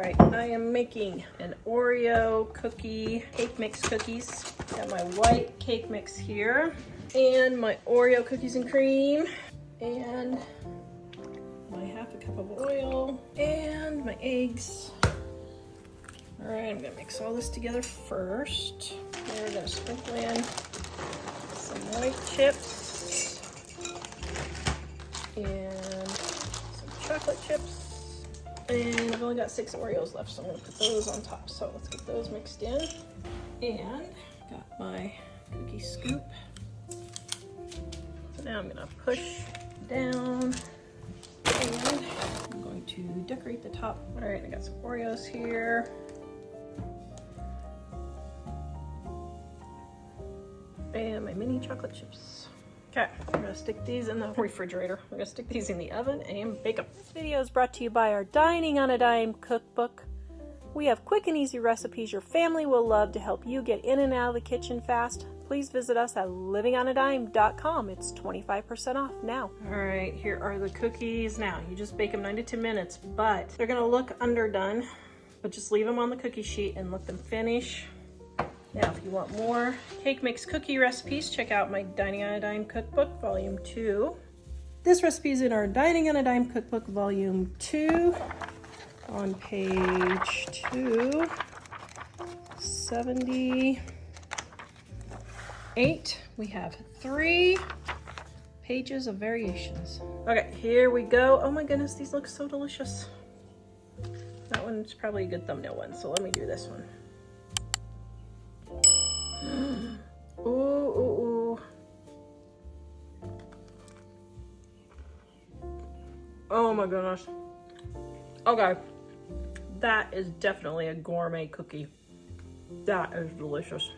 right, I am making an Oreo cookie cake mix cookies. Got my white cake mix here and my Oreo cookies and cream and my half a cup of oil and my eggs. All right, I'm gonna mix all this together first. Then we're gonna sprinkle in some white chips and some chocolate chips. And I've only got 6 Oreos left, so I'm gonna put those on top. So let's get those mixed in. And got my cookie scoop. So now I'm gonna push down and I'm going to decorate the top. All right, I got some Oreos here. And my mini chocolate chips. Okay, I'm gonna stick these in the refrigerator. We're gonna stick these in the oven and bake them. This video is brought to you by our Dining on a Dime cookbook. We have quick and easy recipes your family will love to help you get in and out of the kitchen fast. Please visit us at livingonadime.com. It's 25% off now. All right, here are the cookies. Now, you just bake them 9 to 10 minutes, but they're gonna look underdone, but just leave them on the cookie sheet and let them finish. Now, if you want more cake mix cookie recipes, check out my Dining on a Dime cookbook, volume 2. This recipe is in our Dining on a Dime cookbook, volume 2, on page 278. We have 3 pages of variations. Okay, here we go. Oh my goodness, these look so delicious. That one's probably a good thumbnail one, so let me do this one. Ooh, ooh, ooh. Oh my goodness. Okay. That is definitely a gourmet cookie. That is delicious.